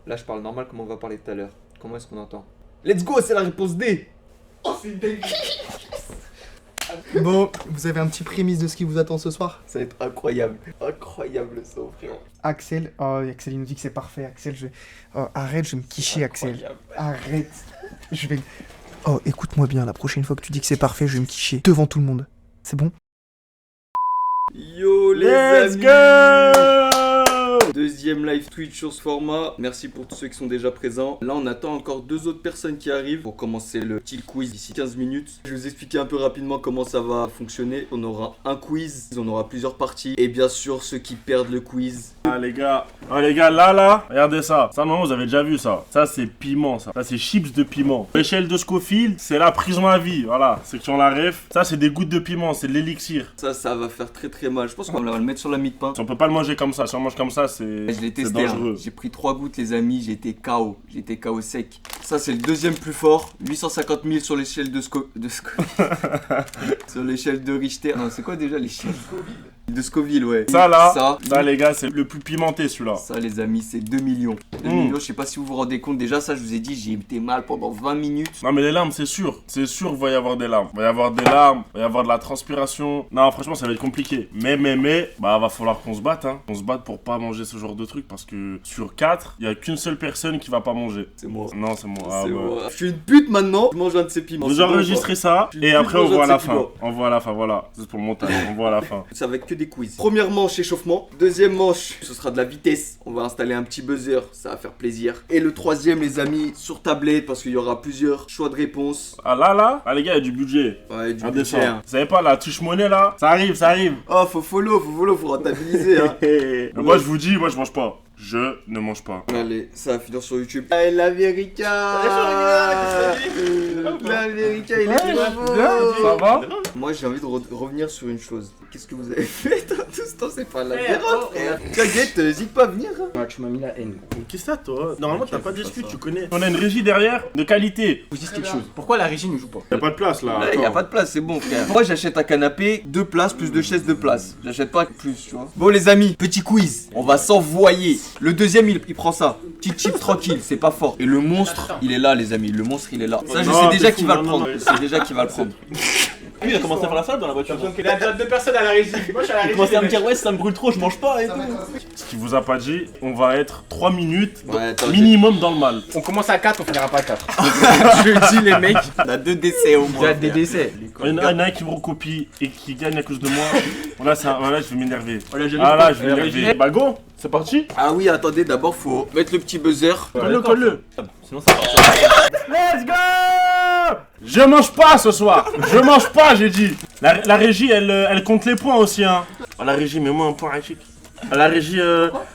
Là, je parle normal comme on va parler tout à l'heure. Comment est-ce qu'on entend? Let's go, c'est la réponse D. Oh, c'est une dingue. Bon, vous avez un petit prémisse de ce qui vous attend ce soir? Ça va être incroyable. Incroyable ça, frérot. Axel, oh Axel il nous dit que c'est parfait. Axel, arrête, je vais me quicher Axel. Incroyable. Arrête. Je vais... Oh, écoute-moi bien, la prochaine fois que tu dis que c'est parfait, je vais me quicher devant tout le monde. C'est bon? Yo les Let's amis. go! Deuxième live Twitch sur ce format. Merci pour tous ceux qui sont déjà présents. Là, on attend encore 2 autres personnes qui arrivent pour commencer le petit quiz d'ici 15 minutes. Je vais vous expliquer un peu rapidement comment ça va fonctionner. On aura un quiz, on aura plusieurs parties. Et bien sûr, ceux qui perdent le quiz. Ah les gars, là, regardez ça. Ça, non, vous avez déjà vu ça. Ça, c'est piment, ça. Ça, c'est chips de piment. L'échelle de Scofield, c'est la prison à vie. Voilà, c'est que sur la ref. Ça, c'est des gouttes de piment, c'est de l'élixir. Ça va faire très très mal. Je pense qu'on va le mettre sur la mie de pain. Si on peut pas le manger comme ça, si on mange comme ça, c'est Je l'ai testé, dangereux. hein. J'ai pris 3 gouttes les amis, j'ai été KO. J'ai été KO sec. Ça c'est le deuxième plus fort. 850 000 sur l'échelle de sur l'échelle de Richter. Non, c'est quoi déjà l'échelle de Scoville, ouais. Ça là, les gars, c'est le plus pimenté celui-là. Ça les amis, c'est 2 millions. 2 millions, je sais pas si vous vous rendez compte. Déjà ça, je vous ai dit, j'ai été mal pendant 20 minutes. Non mais les larmes, c'est sûr. C'est sûr qu'il va y avoir des larmes. Il va y avoir des larmes, il va y avoir de la transpiration. Non, franchement, ça va être compliqué. Mais, bah, va falloir qu'on se batte, hein. On se batte pour pas manger ce genre de truc parce que sur 4, il y a qu'une seule personne qui va pas manger. C'est moi. Non, c'est moi. Ah, C'est ouais. moi. Je suis une pute maintenant, je mange un de ces piments. Vous C'est bon, enregistrez ça Je suis et après on plus voit à la besoin de fin. On voit à la fin, voilà. C'est pour le montage. On voit à la fin. Ça va être que des quiz. Première manche échauffement. Deuxième manche, ce sera de la vitesse. On va installer un petit buzzer, ça va faire plaisir. Et le troisième, les amis, sur tablette parce qu'il y aura plusieurs choix de réponse. Ah là, les gars, il y a du budget. Ouais, du Regardez budget. ça. Vous savez pas, la touche monnaie là, ça arrive. Oh, faut follow, faut rentabiliser. Hein. Mais moi je vous dis, moi je mange pas. Je ne mange pas. Allez, ça va finir sur YouTube. Allez, l'Américain. L'Américain, il est bien, beau. ça va? Moi, j'ai envie de revenir sur une chose. Qu'est-ce que vous avez fait toi, tout ce temps? C'est pas la déroute, frère. T'inquiète, n'hésite pas à venir. Hein. Ah, tu m'as mis la haine. Qu'est-ce que ça toi? Normalement t'as pas d'excuse, tu connais. On a une régie derrière de qualité. Je vous dis quelque chose. Pourquoi la régie ne joue pas? Y'a pas de place là. Là, y a pas de place, c'est bon, frère. Moi, j'achète un canapé, 2 places plus 2 chaises de place. J'achète pas plus, tu vois. Bon, les amis, petit quiz. On va s'envoyer. Le deuxième, il prend ça. Petite chip tranquille, c'est pas fort. Et le monstre, il est là, les amis. Le monstre, il est là. Ça, je Non, sais déjà t'es qui fou, va le non, prendre. non, Je sais déjà qui va le prendre. Lui, il a commencé à faire la salade dans la voiture. Il a déjà 2 personnes à la régie. Moi, je suis à la Il régie. commençait à me dire, ouais, ça me brûle trop, je mange pas et tout. Ce qu'il vous a pas dit, on va être 3 minutes Ouais, attends, minimum dans le mal. On commence à 4, on finira pas à 4. Je dis les mecs. on a 2 décès au Il y moins. a des décès. Il y en a un qui me recopie et qui gagne à cause de moi. Voilà, là je vais m'énerver. Voilà, j'ai Ah là, je vais m'énerver. Bah go, c'est parti. Ah oui, attendez, d'abord, faut mettre le petit buzzer. Colle-le. Sinon, ça part. Let's go. Je mange pas ce soir. Je mange pas, j'ai dit. La régie, elle compte les points aussi, hein. Ah, la régie, mets-moi un point, Rachik. Ah, la régie,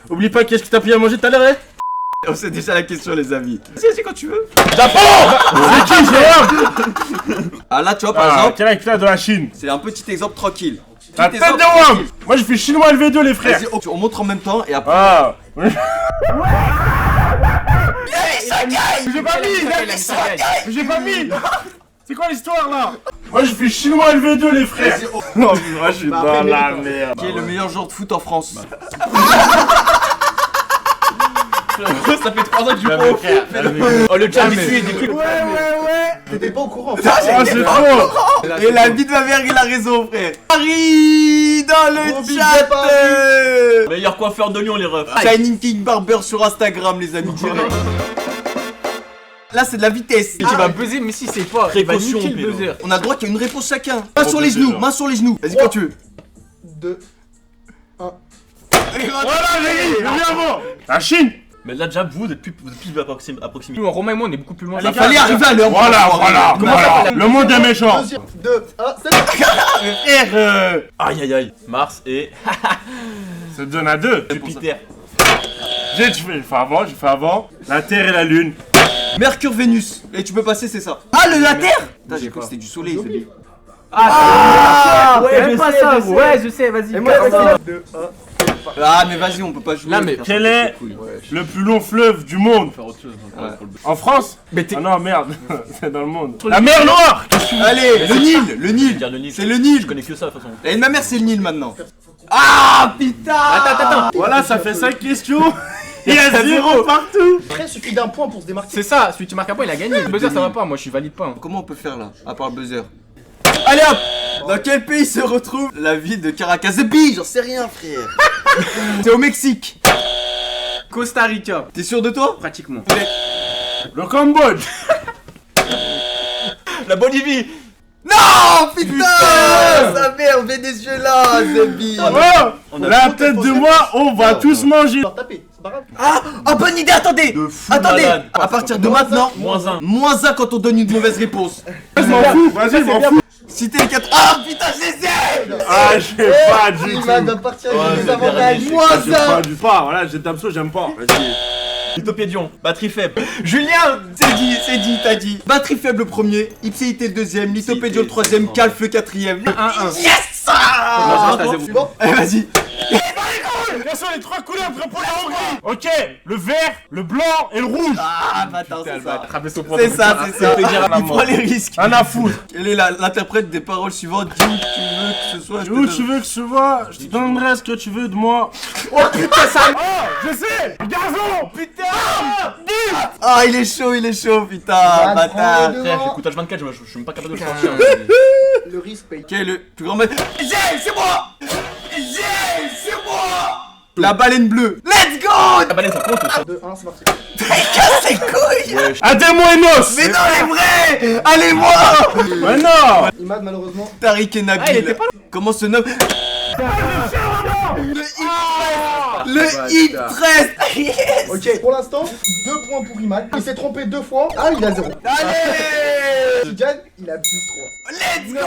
oublie pas qu'est-ce que t'as payé à manger tout à l'heure, hein. On sait déjà la question, les amis. C'est quand tu veux. D'abord. C'est qui, Jérôme? Ah là, tu vois, par Ah, exemple, quel acteur de la Chine? c'est un petit exemple tranquille. La Petit tête exemple de Wam. tranquille. Moi, je fais chinois LV2, les frères. Vas-y, on montre en même temps et après. Ah. J'ai pas mis. C'est quoi l'histoire là? Moi je fais chinois LV2 les frères. Non, moi je suis dans la merde. Qui est le meilleur joueur de foot en France? Ça fait 3 ans que je joue pas au foot. Oh, le chat du dessus, il dit plus. Ouais. T'étais pas au courant. Ah, c'est trop. Et la vie de ma mère, il a raison, frère. Paris dans le chat. Meilleur coiffeur de Lyon, les refs. Shining King Barber sur Instagram, les amis. direct. Là, c'est de la vitesse. Tu vas buzzer, mais si c'est pas. Il va Précaution, niquer le pédo. buzzer. On a le droit qu'il y ait une réponse chacun. Main sur les buzzer, genoux, genre. main sur les genoux. Vas-y, quand tu veux. 2. Voilà, j'ai dit, je viens avant. La Chine. Mais là, déjà, vous êtes plus à proximité. Nous, Romain et moi, on est beaucoup plus loin. Il fallait arriver à l'heure. Voilà. Le monde est méchant. 2, 1, c'est Frère, Aïe aïe aïe. Mars et Ça te donne à 2. Jupiter. J'ai fait avant. La Terre et la Lune. Mercure, Vénus. Et tu peux passer, c'est ça. Ah, la Terre. Putain, j'ai cru que c'était du soleil. Ah, ouais, même je pas sais, ça. je sais. Ouais, je sais, vas-y. Et moi, 2, 1. Ah, mais vas-y, on peut pas jouer. Là, mais frère, quel ça est- casse les couilles. Le plus long fleuve du monde. Faire autre chose. En France? Mais t'es. Ah non, merde. C'est dans le monde. La mer Noire. Allez, le Nil, le Nil. Dire le Nil. C'est le Nil. Je connais que ça de toute façon. Et ma mère, c'est le Nil maintenant. Ah, putain. Attends. Voilà, ça fait 5 questions. Il y a 0 partout. Après, il suffit d'un point pour se démarquer. C'est ça, celui qui marque un point, il a gagné. Le buzzer, ça va pas, moi je suis valide pas. Hein. Comment on peut faire là, à part le buzzer? Allez hop! Dans quel pays se retrouve la ville de Caracas? J'en sais rien, frère. C'est au Mexique. Costa Rica. T'es sûr de toi? Pratiquement. Le Cambodge. La Bolivie. Non, putain! Sa mère, Venezuela, Zebi. Oh, la tête de moi, on va tous manger. Taper, c'est pas grave. Ah, bonne idée, attendez! Attendez! malade. À partir de maintenant, -1. -1 quand on donne une mauvaise réponse. Je m'en fous, vas-y, je m'en fous. Citez les 4. Ah, putain, je les ai! Ah, j'ai pas du Il tout. va partir Ouais, avec mais des avantages. dernier, J'ai pas du pas, voilà, j'ai Damso, j'aime pas. Vas-y. Utopédion. Batterie faible. Julien, c'est dit, t'as dit. Batterie faible le premier, Ipséité le deuxième, Lithopédio le troisième, Calf le quatrième. 1-1. Yes! Ah, reste à zéro. C'est bon? Allez, vas-y. Quelles sont les 3 couleurs pour la Hongrie? Ok, le vert, le blanc et le rouge. Ah, bâtard, c'est ça. Attraper son point. C'est ça, c'est ça. Il prend les risques. Un à foutre. Quelle est l'interprète des paroles suivantes? Dis où tu veux que ce soit. je te Où donne. tu veux que je sois, je te donnerai ce que tu veux de moi. Oh putain, ça. Oh, je sais, gazon, putain. Ah, il est chaud, putain, Ah, bâtard. prends-le. Frère, j'écoute H24, je suis même pas capable de le sortir. Le risque paye. Quel est le plus grand maître? C'est moi! C'est moi! La baleine bleue. Let's go! La baleine, ça compte aussi. 2-1, c'est parti. Casse ses couilles! Ademo-Enos. Mais non, elle est vraie! Allez-moi! Mais non. Imad, malheureusement. Tariq et Nabil. Ah, il était pas Comment se nomme? Le hit reste! Yes! Ok, pour l'instant, 2 points pour Imad. Il s'est trompé 2 fois. Ah, il a 0. Allez! Tu gagnes, il a plus 3. Let's go!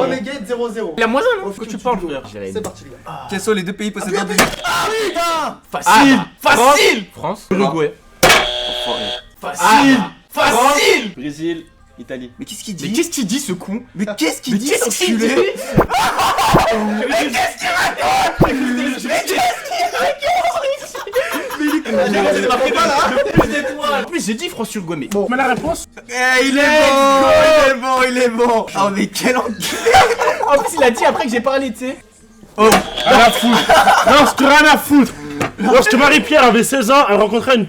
Renegade 0-0. Il a moins 1, non? Au Faut que foot, tu parles, tu frère. C'est parti, les gars. Quels sont les deux pays possédants de... Ah putain! Facile. Facile! France. Uruguay. Facile! Facile! Brésil. Italie. Mais qu'est-ce qu'il Mais dit? qu'est-ce qu'il dit ce con? Mais qu'est-ce qu'il dit, qu'est-ce cet qu'il dit? enculé? En plus, j'ai dit France-Uruguay, mais. Mais la réponse? Eh, il est bon! Il est bon! Ah, mais quel enculé! En plus, il a dit après que j'ai parlé, tu sais. Rien à foutre. Non, c'était rien à foutre. Lorsque Marie-Pierre avait 16 ans, elle rencontrait une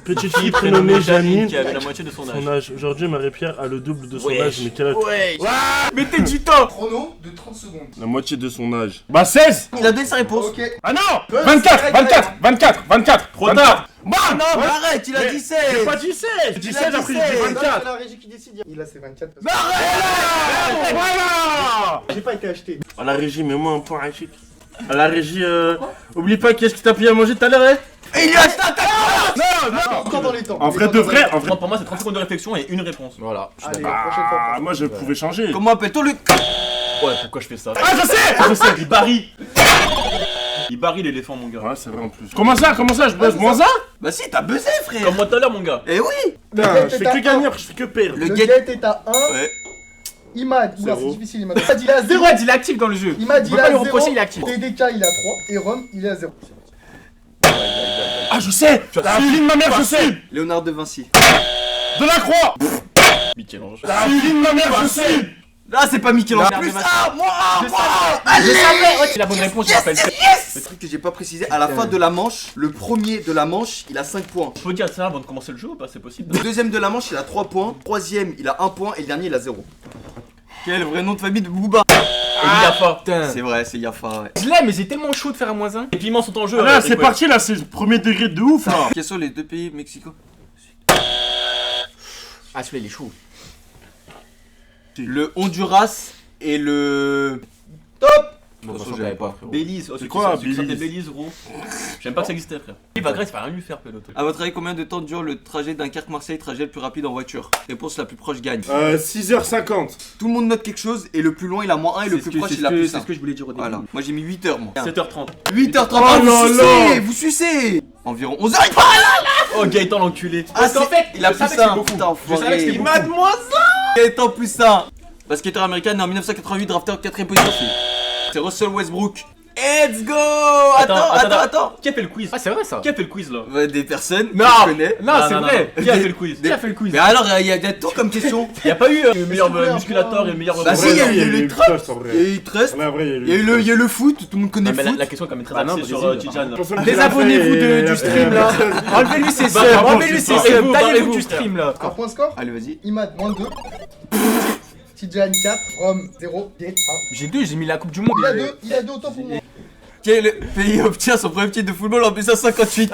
petite fille prénommée Janine. Qui avait la moitié de son âge. Son âge. Aujourd'hui, Marie-Pierre a le double de son Ouais. âge, mais quel âge? Ouais. Mettez du temps. Chrono de 30 secondes. La moitié de son âge. Bah 16. Il a donné sa réponse. Ok. Ah non 24. Trop tard. Bah non, mais arrête, il a Mais- dit J'ai 16! pas dit 16. J'ai dit Il a 16, dit après j'ai 16. dit C'est 24. la régie qui décide. Il a ses 24. Mais arrête! Voilà. J'ai pas été acheté. À la régie, mets-moi un point chic. À la régie, oublie pas qu'est-ce que t'as payé à manger tout à l'heure, hein? Et il lui a acheté un Encore dans les temps. En vrai de vrai, en vrai. Non, pour moi, c'est 30 secondes de réflexion et une réponse. Voilà. Allez, prochaine fois. Ah, moi je pouvais changer. Comment appelle-t-on le... Ouais, pourquoi je fais ça? Ah, je sais. Je sais, il barille. Il barille l'éléphant, mon gars. Ouais, c'est vrai en plus. Comment ça, je bosse moins 1? Bah si, t'as buzzé, frère! Comme moi tout à l'heure, mon gars. Eh oui! Putain, je fais que gagner, après je fais que perdre. Le Le get... get est à 1. Ouais. Imad, oula, c'est Zéro. difficile, Imad. Imad, il est à 0. Imad, il est actif dans le jeu. Imad, On il peut est pas à lui 0. reprocher, il est actif. TDK, il est à 3. Et Rome, il est à 0. Ah, je sais. La fille de ma mère, je sais. Léonard de Vinci. De la Croix. Michel-Ange. La fille de ma mère, je sais. Là, c'est pas Michel-Ange. Léonard de Plus Vinci. moi! Je savais. Ouais, c'est la bonne réponse, je rappelle. Le truc que j'ai pas précisé, à la fin de la manche, le premier de la manche, il a 5 points. Je peux dire ça avant de commencer le jeu ou pas? C'est possible. Le deuxième de la manche, il a 3 points. Troisième, il a 1 point. Et le dernier, il a 0. Quel vrai nom de famille de Booba? Il a pas. Putain. C'est vrai, c'est Yafa, ouais. Je l'aime, mais j'ai tellement chaud de faire un -1. Les piments sont en jeu. Là, c'est parti, là, c'est le premier degré de ouf, là. Quels sont les deux pays Mexico? Ah, celui-là, il est chaud. Le Honduras et le... Bon, De toute façon, je j'avais savais pas, pas, frérot. Belize. C'est quoi, quoi, Belize? Belize Belize, gros. J'aime pas que ça existait, frère. Il va grave, il va rien lui faire, pelote. À votre avis, combien de temps dure le trajet Dunkerque-Marseille, trajet le plus rapide en voiture? Réponse la plus proche gagne. 6h50. Tout le monde note quelque chose et le plus loin il a -1 et le plus proche il a +1. C'est ce que je voulais dire au début. Voilà, moi j'ai mis 8h moi. 7h30. 8h30, Oh vous là sucez, là. vous sucez. Environ 11h. Oh, Gaëtan l'enculé. Parce qu'en fait, il a je savais plus que c'était ça, beaucoup. putain, Je savais que c'était enfoiré. beaucoup. Gaëtan plus ça. Basketteur américain né en 1988, drafté en 4ème position. C'est Russell Westbrook. Let's go. Attends. Qui a fait le quiz? Ah, c'est vrai ça. Qui a fait le quiz là? Des personnes Non, que je connais. Non, c'est vrai. Qui a fait le quiz? Qui a fait le quiz? Mais alors, il y a tout comme question. Y'a pas eu le meilleur musculateur et le meilleur. Bah si, il y a eu le trust. en vrai. Il y a eu Trust. Ouais, en vrai, Il y a eu le foot, tout le monde connaît Non, le mais foot. la question est quand même très Ah non, axée sur vas-y, Tidjane. Désabonnez-vous du stream là. Enlevez-lui ses subs, enlevez-lui ses subs, barrez-vous, taillez-vous du frère. stream là. Un point score. Allez, vas-y. Imad, moins 2. Tidjane 4. Rome 0. Bien 1. J'ai 2, j'ai mis la coupe du monde. Il a 2 autant pour moi. Quel pays obtient son premier titre de football en 1958?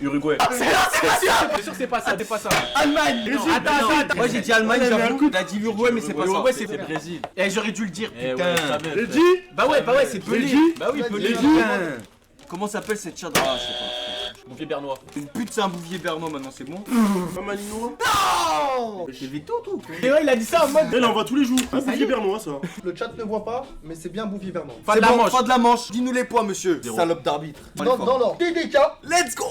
Uruguay. C'est sûr que c'est pas ça, c'est pas ça. Allemagne. Attends. Moi j'ai dit Allemagne, j'avoue. Il a dit Uruguay, mais c'est pas ça. Uruguay, c'est Brésil. Eh, j'aurais dû le dire, Eh putain. ouais, ça m'aide. J'ai dit. Bah ouais, c'est Pelé. Bah oui, Pelé. Putain. Comment s'appelle cette charte? Ah, je sais pas. Mon vieux bernois. Une pute, c'est un bouvier bernois maintenant, c'est bon? Pas Malinois. J'ai veto tout. Et ouais, il a dit ça en mode. Elle envoie tous les jours. Un bouvier bernois, ça. Le chat ne voit pas, mais c'est bien Bouvier Vernon. Fin C'est de la bon, manche. fin de la manche. Dis-nous les points, monsieur. Zéro. Salope d'arbitre. Dans l'ordre. TDK, 1 Let's go.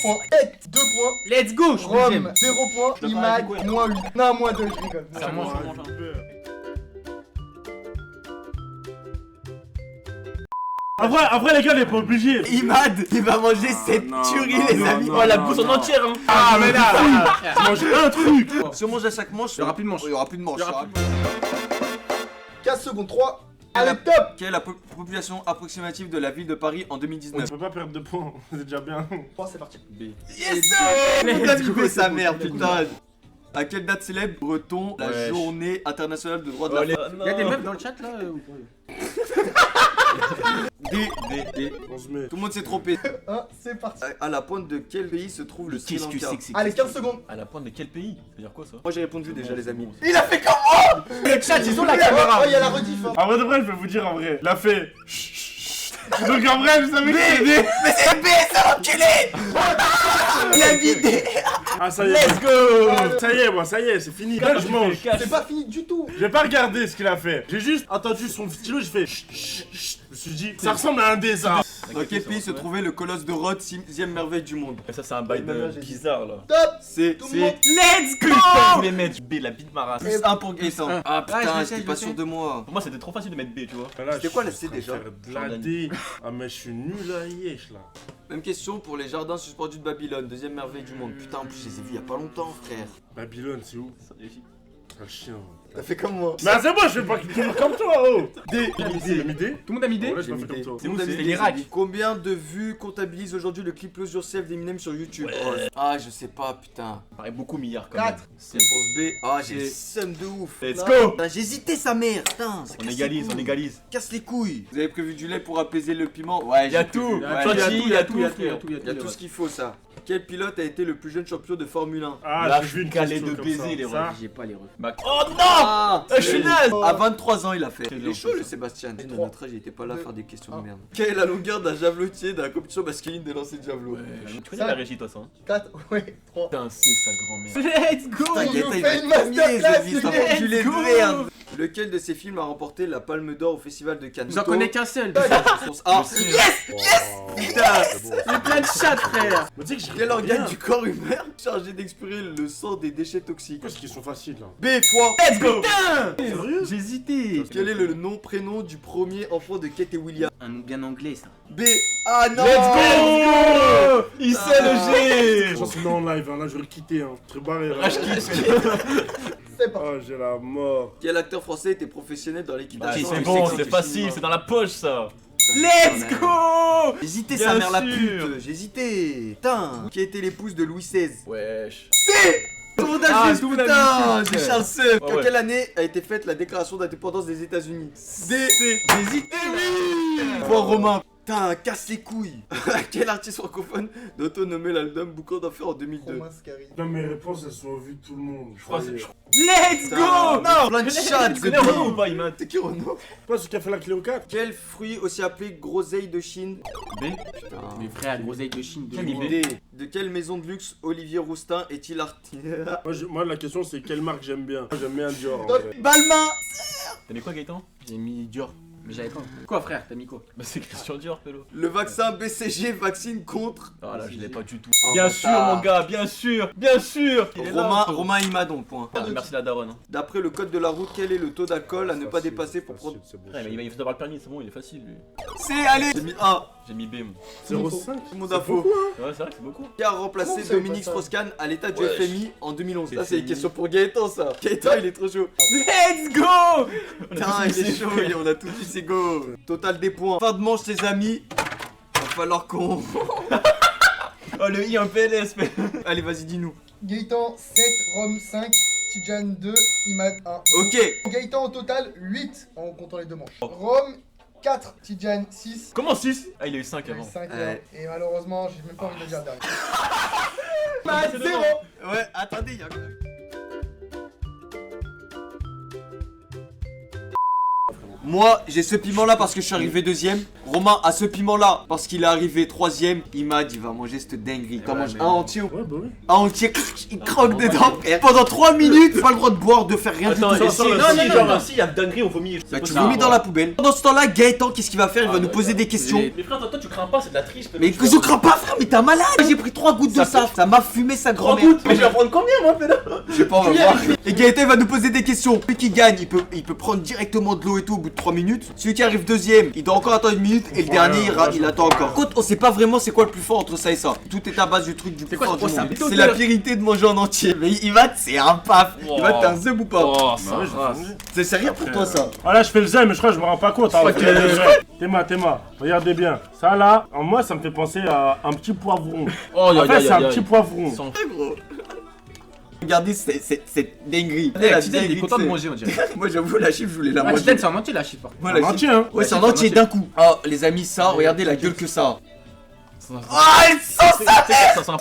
point. Et 2 points. Let's go, je suis deuxième. Rome, 0 points. Je te Imad, parle du moins 8. Non, moins 2, je rigole. Ça mange. Après, les gars, il est pas obligé. Imad, il va manger cette tuerie, les amis. Oh, la bourse en entière, hein. Ah, mais là. Tu manges un truc. Si on mange à chaque manche, Il y aura plus de manche. Il y aura plus de manche. Il y aura 15 secondes, 3. Allez, top. Quelle est la population approximative de la ville de Paris en On 2019? ne peut pas perdre de points. C'est déjà bien. 3, c'est parti. Yes sir. On a trouvé sa mère, putain. À quelle date célèbre-t-on la Wesh. journée internationale de droit de la femme? Il y a des meufs dans le chat là ou pas? D. 11 mai. Tout le monde s'est trompé. 1, c'est parti. À la pointe de quel pays se trouve le Sri Qu'est-ce que Lanka? c'est que c'est? Allez, 15 secondes. À la pointe de quel pays? Ça veut dire quoi ça? Moi j'ai répondu déjà, les amis. Il a fait comme Le chat, ils ont la Oh, caméra. il y a la rediff. Hein. En vrai de vrai, je vais vous dire en vrai. La fait. Donc en vrai, vous savez que c'est D. Mais c'est B, c'est enculé. Il a vidé. Ah, ça y est. Let's go. Ça y est, moi, ça y est, c'est fini. Là, je mange. C'est pas fini du tout. J'ai pas regardé ce qu'il a fait. J'ai juste entendu son stylo, j'ai fait. Je me suis dit, ça ressemble à un D, ça. Dans quel pays se trouvait le colosse de Rhodes, 6ème merveille du monde? Ça, c'est un bail de bizarre là. Top. C'est Tout le monde. Let's Putain, go. je voulais mettre B, la bite de ma race. plus 1 pour Gaëtan. Ah je putain, le sais, j'étais je pas le sûr sais. de moi. Pour moi, c'était trop facile de mettre B, tu vois. C'était quoi la C déjà? Faire de la D. Ah, mais je suis nul à Yesh là. Même question pour les jardins suspendus de Babylone, 2ème merveille du monde. Putain, en plus je les ai vus il y a pas longtemps, frère. Babylone, c'est où? Ça défie. Un chien. T'as fait comme moi. Mais c'est moi, je fais pas comme toi, oh. D. T'as mis D? Tout le monde a mis des? Ouais, je pas fait comme toi. C'est où C'est l'Irak. Combien de vues comptabilise aujourd'hui le clip Lose Yourself d'Eminem sur YouTube? Oh, ah, je sais pas, putain. Ça paraît beaucoup milliard quand même. 4. Réponse B. Ah, j'ai le C'est- seum de ouf. Let's go. Putain, j'ai hésité sa mère. Putain, ça On casse égalise, les couilles. on égalise. Casse les couilles. Vous avez prévu du lait pour apaiser le piment? Ouais, Y'a j'ai tout. prévu. Il y a Ouais, tout, il y a Fati, tout, il y a tout, il y a tout, il y a tout, il y a tout ce qu'il faut, ça. Quel pilote a été le plus jeune champion de Formule 1? Ah, Là, j'ai je vu une suis calé question de comme baiser, ça. les Ça, refs. J'ai pas les refs. Oh non. Ah, Je suis naze. À 23 ans, il a fait. Quel Il est nom, chaud, le ça. Sébastien. À Trois. notre âge, il était pas là à faire des questions de Un. merde. Quelle est la longueur d'un javelotier dans la compétition masculine de lancer de javelot? Tu connais la régie, toi, ça? Hein? 4. Ouais. 3. Putain, c'est sa grand-mère. Let's go. Putain, il Gaëtan, nous il fait va une être premier, masterclass, ce vice, un let's enculé de go. merde. Lequel de ces films a remporté la Palme d'Or au Festival de Cannes? J'en connais qu'un seul. Réponse A. Putain. J'ai plein de chats, frère. Mais tu sais que je Quel rigole organe bien. du corps humain chargé d'expirer le sang des déchets toxiques? Pourquoi est-ce qu'ils sont faciles là? B. Foie. Let's go. Putain. Sérieux? J'ai hésité. Quel est le nom, prénom du premier enfant de Kate et William? Un nom bien anglais ça. B. Ah non. Let's go. Il sait le Je G. pense que non en live, hein, là je vais le quitter. Hein. Très barré. Là. Rage kick. C'est parti. Oh, j'ai la mort. Quel acteur français était professionnel dans Bah, l'équitation? c'est et bon, sexe c'est facile, c'est dans la poche ça. Let's go. J'ai hésité Bien sa mère la sûr. pute, j'ai hésité. Putain. Qui était l'épouse de Louis XVI? Wesh. Tout le monde a Ah, juste, tout le monde a putain. juste. J'ai Charles Seuf. Ouais, En ouais. quelle année a été faite la déclaration d'indépendance des États-Unis? D. J'hésite. Point Romain. Putain, casse les couilles. Quel artiste francophone doit-on nommer l'album Boucan d'enfer en 2002? Romain Scary. Non, mes réponses elles sont au vu de tout le monde. Je crois que c'est. Let's go. Non, plein de chats. Tu connais Renaud ou pas, il m'a. C'est qui Renaud? Pas celui qui a fait la Cléo 4. Quel fruit aussi appelé groseille de Chine? B. Putain. Mes frères, groseille de Chine. Quel niveau? D. De quelle maison de luxe Olivier Roustin est-il artiste? Moi, la question c'est quelle marque j'aime bien. Moi, j'aime bien Dior. En Top. vrai. Balmain. T'as mis quoi, Gaëtan? J'ai mis Dior. Mais j'avais pas. Quoi, frère? T'as mis quoi? Bah c'est Christian Dior, pélo. Le vaccin BCG vaccine contre. Ah là, je l'ai pas du tout. Oh, Bien bah, sûr, ça. mon gars, bien sûr, bien sûr. Il est là. Romain Imadon, point. Ah, merci la daronne. Hein. D'après le code de la route, quel est le taux d'alcool à ne pas dépasser pour prendre. Ouais, mais il faut avoir le permis, c'est bon, il est facile lui. C'est allez. J'ai mis 1. J'ai mis B, moi. 0,5. Tout le monde a faux. Ouais, c'est vrai que c'est beaucoup. Qui a remplacé Comment ça, Dominique pas ça Strauss-Kahn à l'état du Wesh. FMI en 2011? C'est Là, c'est une fini. question pour Gaëtan, ça. Gaëtan, il est trop chaud. Let's go. Putain, il est chaud, on a tout dit, c'est go. Total des points. Fin de manche, les amis. Va falloir qu'on. Oh, le I en PLS, mais. Allez, vas-y, dis-nous. Gaëtan 7, Rome 5, Tidjan 2, Imad 1. Ok. Gaëtan au total 8 en comptant les deux manches. Rome 4, Tidjan 6. Comment 6? Ah, il a eu 5 avant. 5 Ouais. et malheureusement, j'ai même pas envie de le dire le dernier. Bah, c'est zéro. devant. Ouais, attendez, y'a. Moi, j'ai ce piment-là parce que je suis arrivé deuxième. Romain a ce piment-là parce qu'il est arrivé troisième. Imad, il va manger cette dinguerie. T'en manges un entier ou Ouais, bah oui. un entier, il croque dedans. Et pendant 3 minutes, pas le droit de boire, de faire rien Attends, du tout. et si, non, genre, si, il y a dinguerie, on vomit. Bah, tu vomis dans la poubelle. Pendant ce temps-là, Gaëtan, qu'est-ce qu'il va faire? Il va nous poser des questions. Mais frère, toi, tu crains pas, c'est de la triche. Mais que je crains pas, frère, mais t'es un malade. J'ai pris 3 gouttes de ça. Ça m'a fumé sa 3 grand-mère. gouttes. Mais je vais en prendre combien, moi, pélo? Je sais pas, on va voir. Et Gaëtan va nous poser des questions. Celui qui gagne, il peut prendre directement de l'eau et tout au bout de 3 minutes. Celui qui arrive deuxième, il doit encore attendre 1 minute. Et le dernier, il attend encore. Par contre, on sait pas vraiment c'est quoi le plus fort entre ça et ça. Tout est à base du truc du plus quoi, fort c'est du quoi, monde. c'est un C'est la périté de manger en entier. Mais Ivat, c'est un paf. Wow. Ivat, t'es un zeb ou pas? Oh, Bah ouais, ça. j'ai C'est sérieux pour toi ça? Ah là, je fais le zen, mais je crois que je me rends pas compte. Hein. Théma, regardez bien. Ça là, en moi, ça me fait penser à un petit poivron. Oh, En fait, c'est un petit poivron. Gros. Regardez cette dinguerie. Eh, Tidjan, il est content de manger, on dirait. Moi j'avoue la chiffre je voulais la Ah, manger. Tidjan, c'est en entier la chiffre. par contre. Moi, Un la chiffre- entier, hein. Ouais c'est en c'est en entier entier. d'un coup. Oh les amis ça, regardez la gueule que ça a. Oh, Ah elle sent ça ça sent.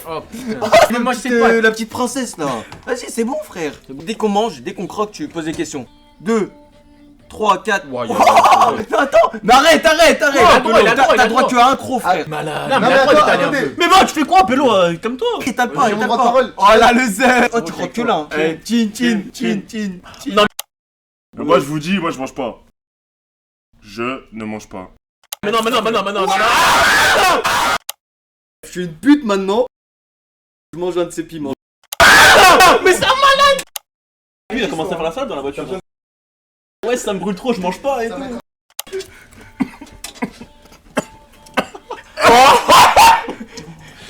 Oh putain. Mais moi, je sais pas. la petite princesse là. Vas-y c'est bon frère. Dès qu'on mange, dès qu'on croque tu poses des questions. 2, 3, 4. Ouais, Attends, mais arrête. il a droit, il a droit, T'as il a droit, droit. tu as un croc frère. Malade. Non, mais mais la prod attends, est allée un attendez. peu. Mais bah, tu fais quoi, pélo? Comme toi. Étale pas, J'ai mon étale droit de pas. parole. Oh là le zèle. Oh tu croques que là. Chin. Non. Mais moi, je vous dis, moi, je mange pas. Je ne mange pas. Mais non. Je suis une pute maintenant. Je mange un de ces piments. Mais c'est un malade. Lui, il a commencé à faire la salade dans la voiture. Ouais, ça me brûle trop, je mange pas et Ça va tout. être-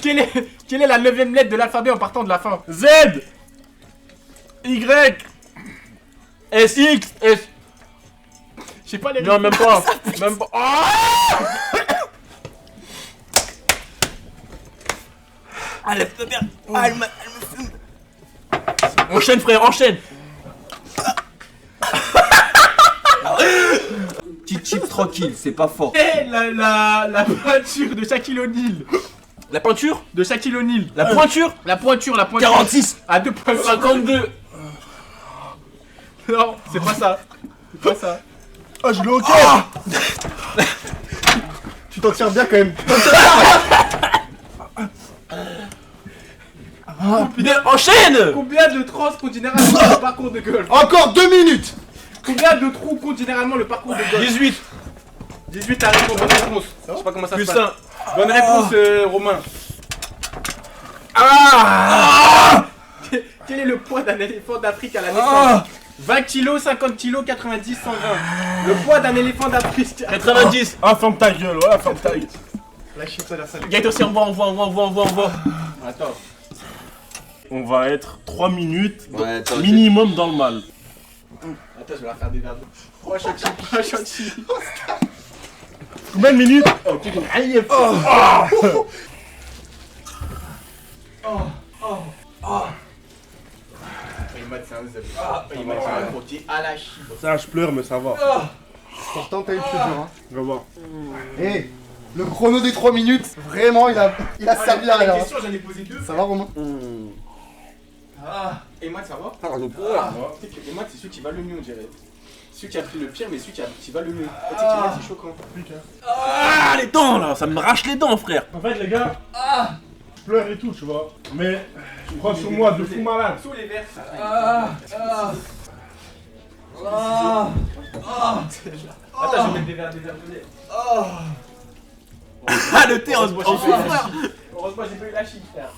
Quelle est la 9ème lettre de l'alphabet en partant de la fin? Z Y S, X, S. Je sais pas les Non, même pas. Même pas. Ah lève-toi bien. Ah elle me fume. Enchaîne, frère, enchaîne. Petite chips tranquille, c'est pas fort. Et la pointure de Shaquille O'Neal. La peinture. De Shaquille O'Neal. La pointure. La pointure. 46. À 2,52. 52. Non, c'est pas ça. C'est pas ça. Ah, je l'ai au Ah Tu t'en tires bien quand même. Enchaîne. Combien de trans comptent généralement le parcours de golf? Encore 2 minutes. Combien de trous compte généralement le parcours de golf? 18. 18 à répondre, bonne réponse. Je sais pas comment ça Plus se passe. 1. Bonne réponse, Romain. Quel est le poids d'un éléphant d'Afrique à la naissance? 20 kg, 50 kg, 90, 120. Le poids d'un éléphant d'Afrique. 90. Ah, ferme ta gueule, ouais, ferme ta gueule. La chips ça a l'air salée. Gaëtan aussi, envoie. Attends. On va être 3 minutes Ouais, attends, minimum dans le mal. Attends, je vais la faire des verbes. 3 chantilly. Combien de minutes? C'est un zèbre. Il m'a fait un croquis à la chie. Ça, je pleure, mais ça va. Pourtant t'as eu plus dur hein. On va voir. Eh, le chrono des 3 minutes, vraiment il a servi à La rien. question, j'en ai posé 2. Ça va Romain? Et moi, ça va? Tu sais que Emad, c'est celui qui va le mieux, on dirait. Celui qui a pris le pire, mais celui qui va le mieux. Tu sais qu'Emad, c'est choquant. Ah, les dents là, ça me arrache les dents, frère. En fait, les gars, je pleure et tout, tu vois. Mais je crois sur moi de fou malade. Sous les verres. Attends, je vais mettre des verres de lait. Ah, le thé en souffreur. Heureusement, j'ai pas eu la chic, frère.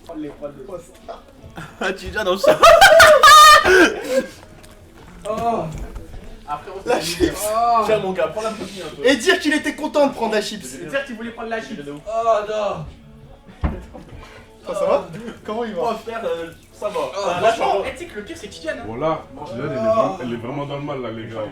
Prends-les, prends-les. Ah, tu es déjà dans le sang. Après, on La se chips. Tiens, mon gars, prends la petite un peu. Et dire qu'il était content de prendre la chips. C'est dire qu'il voulait prendre la chic. Ça va? Comment il Oh, va? frère, ça va. Franchement, tu sais que le pire, c'est Tidiane. Hein. Voilà, elle est vraiment dans le mal là, les gars.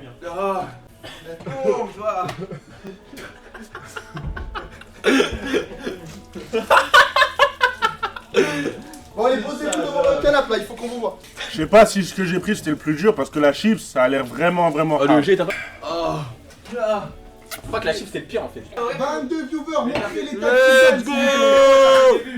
Bon, allez, posez-vous devant le canapé là, il faut qu'on vous voit. Je sais pas si ce que j'ai pris c'était le plus dur parce que la chips ça a l'air vraiment Le hard. G, t'as pas. Je crois que la chic, c'est le pire en fait. 22 viewers, montrez les Let's go.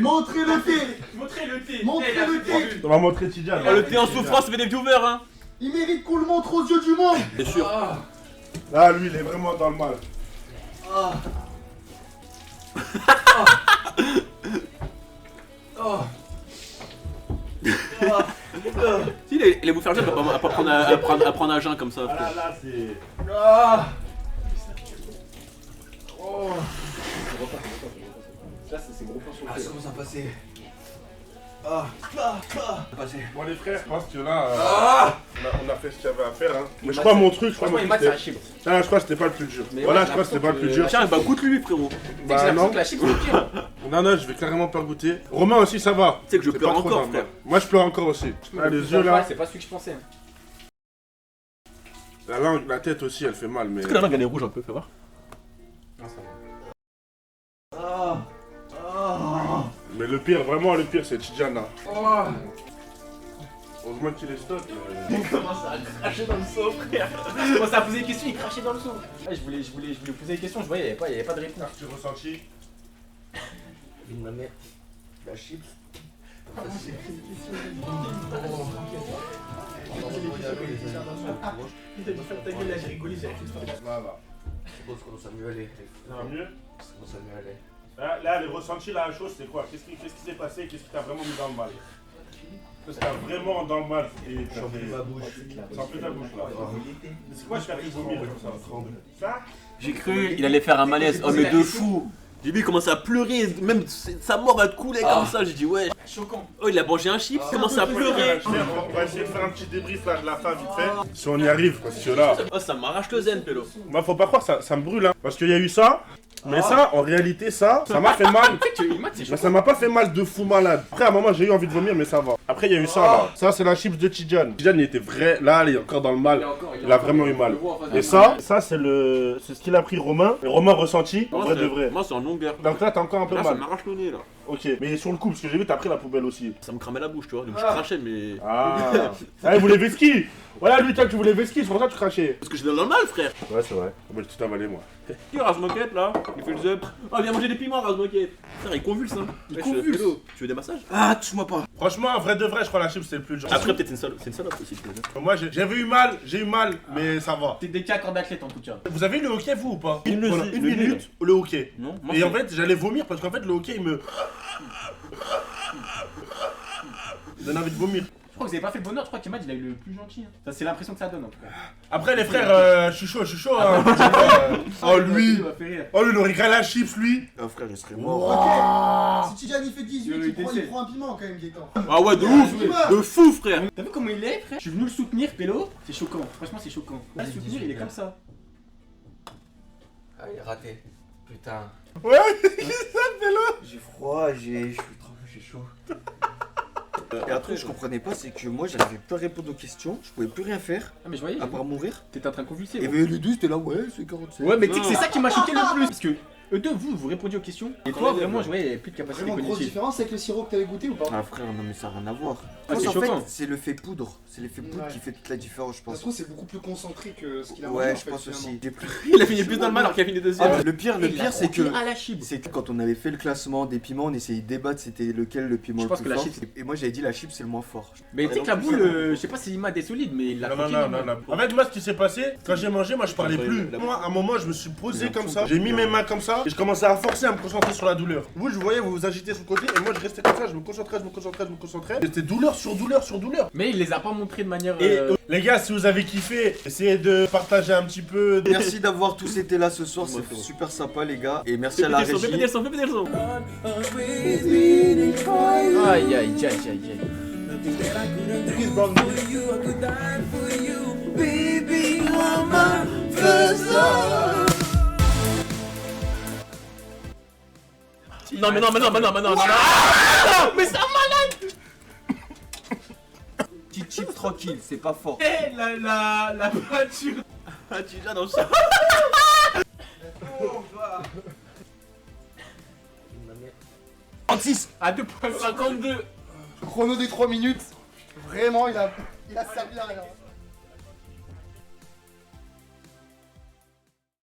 Montrez le thé. Montrez le thé. Montrez le thé. On va montrer Tidiane. Oh, le thé en souffrance, ça fait des viewers, hein. Il mérite qu'on le montre aux yeux du monde. C'est sûr. Là, lui, il est vraiment dans le mal. Si, il est vous faire jeune, à pas prendre un jeun comme ça. frère. Là, c'est. Là, c'est gros point sur le thé. commence à passer. Bon, les frères, je pense que là, on a fait ce qu'il y avait à faire. Hein. Mais je crois mon truc, je crois Franchement, mon les maths, truc. c'est la chic. Je crois que c'était pas le plus dur. Mais Voilà, ouais, je crois que c'était pas le plus j'ai dur. Tiens, bah goûte-lui, frérot. Tu Tu sais que j'ai Bah l'impression non. que la chic, c'est le pire. Non, je vais carrément pas goûter. Romain aussi, ça va. sais que je C'est pleure pas trop encore, dans le frère. mal. Moi, je pleure encore aussi. Ah, les yeux là, C'est pas celui que je pensais. la langue, la tête aussi, elle fait mal. Mais Est-ce que la langue elle est rouge un peu, fais voir. Mais le pire, vraiment le pire, c'est Tidiane là. Heureusement qu'il est stock. Il commence à cracher dans le seau, frère. Il commence à poser des questions, il crachait dans le seau. Ouais, je voulais poser des questions, je voyais, il y avait pas de réponse. Tu ressenti? Ma mère. La chips. Il m'a fait ta gueule, là, j'ai rigolé, j'ai rigolé. Voilà. Ça commence à mieux aller. Ça va mieux? Ça commence à mieux aller. Là, les ressentis, la chose, c'est quoi? Qu'est-ce qui s'est passé? Qu'est-ce qui t'a vraiment mis dans le mal? Qu'est-ce qui t'a vraiment dans le mal? Et J'en plus ma bouche. ça fait ta bouche là. C'est quoi qui t'a fait vomir comme ça? Ça? J'ai cru, il allait faire un malaise. Oh, mais de fou. J'ai vu, il commence à pleurer, même sa mort va te couler comme ça. J'ai dit, ouais. Choquant. Oh, il a mangé un chips, il commence à pleurer. On va essayer de faire un petit débrief là de la fin vite fait. Si on y arrive, parce que là, Oh, ça m'arrache le zen, pélo. moi faut pas croire, ça me brûle hein. Parce qu'il y a eu ça, mais ça, en réalité, ça m'a fait mal. Tu sais que le maths, c'est Mais choquant. ça m'a pas fait mal de fou malade. Après, à un moment, j'ai eu envie de vomir, mais ça va. Après, il y a eu ça là. Ça, c'est la chips de Tidiane. Tidiane, il était vrai. Là, il est encore dans le mal. Il a vraiment eu mal. Et ça c'est ce qu'il a pris Romain. Et Romain ressenti, en vrai de vrai. Moi, c'est en longueur. Donc là, t'as encore un peu Là, ça mal. m'arrache le nez, là. Ok, mais sur le coup, parce que j'ai vu, t'as pris la poubelle aussi. Ça me cramait la bouche, tu vois. Donc je crachais, mais. Ah, ah il voulait Veski. Voilà, lui, toi, tu voulais Veski, c'est pour ça que tu crachais. Parce que j'étais dans le mal, frère. Ouais, c'est vrai. On va tout avaler, moi. Qui rase moquette là? Il fait le zup. Oh, viens manger des piments, rase moquette. Frère, il convulse, hein. Il Ouais, convulse. Pélo, tu veux des massages? Ah, touche-moi pas. Franchement, vrai de vrai, je crois la chips, c'est le plus dur. Après, peut-être c'est une salope aussi, tu veux. Moi, j'avais eu mal, j'ai eu mal, mais ça va. T'es des cas corps d'athlète en tout cas. Vous avez eu le hockey, vous ou pas? Une Pendant le- une le- minute, le hockey. Non, moi, Et c'est- en fait, j'allais vomir parce qu'en fait, le hockey, il me donne envie de vomir. Je crois que vous avez pas fait le bonheur, je crois qu'Emad il a eu le plus gentil. Hein. Ça, c'est l'impression que ça donne en tout cas. Après, les frères, je suis chaud, hein. Oh, lui. Il m'a fait rire. Oh, lui, il aurait grillé la chips, lui. Oh frère, je serais mort. Ok. Si Tidiane il fait 18, Il il prend un piment quand même, Gaëtan. Ah ouais, de ouf! De fou, frère! T'as vu comment il est, frère Je suis venu le soutenir, Pélo. C'est choquant, franchement, c'est choquant. Là, le soutenir, il est comme ça. Ah, il est raté. Putain. Ouais, qu'est-ce que ça, Pélo? J'ai froid, je suis trempé, j'ai chaud. Et après, je comprenais pas, c'est que moi j'arrivais pas à répondre aux questions, je pouvais plus rien faire, Ah, mais je voyais, à part mourir. t'étais en train de convulser. Et gros. ben, les deux, c'était là, ouais, c'est 47. Ouais, mais tu sais que c'est ça qui m'a choqué le plus. Parce que eux deux, vous répondiez aux questions. Et toi, vraiment, je voyais, il y avait plus de capacité Vraiment grosse cognitive. différence avec le sirop que t'avais goûté ou pas? Ah frère, non mais ça n'a rien à voir. Ah, c'est en fait, choquant. c'est l'effet poudre. C'est l'effet poudre Ouais. qui fait toute la différence, je Ça pense. se trouve, c'est beaucoup plus concentré que ce qu'il a mangé. Ouais, en je fait, pense finalement. aussi. J'ai plus- Il a fini plus dans le mal alors qu'il a fini deuxième. Le pire, c'est que. à la chibre. C'est que quand on avait fait le classement des piments, on essayait de débattre c'était lequel le piment Je le pense plus que la fort. chips- Et moi j'avais dit la chip c'est le moins fort. Mais tu sais que la boule, je sais pas si Imad est solide, mais il l'a Non, croqué, non, Imad. non, non. En fait, moi, ce qui s'est passé, quand j'ai mangé, moi, je parlais plus. Moi, à un moment, je me suis posé comme ça. J'ai mis mes mains comme ça. là. Et je commençais à forcer à me concentrer sur la douleur. Vous, je vous voyais, vous vous agitez sur le côté. Et moi, je restais comme ça. Je me concentrais. C'était douleur sur douleur sur douleur. Mais il les a pas montré de manière. Et les gars, si vous avez kiffé, essayez de partager un petit peu. Merci d'avoir tous été là ce soir, c'est super sympa les gars. Et merci à la régie. Fais péter le son, fais péter le son. Aïe aïe aïe aïe aïe. Chris Brown. Non, mais non. Mais ça Petit chip tranquille, c'est pas fort. Eh la voiture. Ah, tu es déjà dans le chat. 36. À 2,52. Chrono des 3 minutes. Vraiment, il a servi à rien.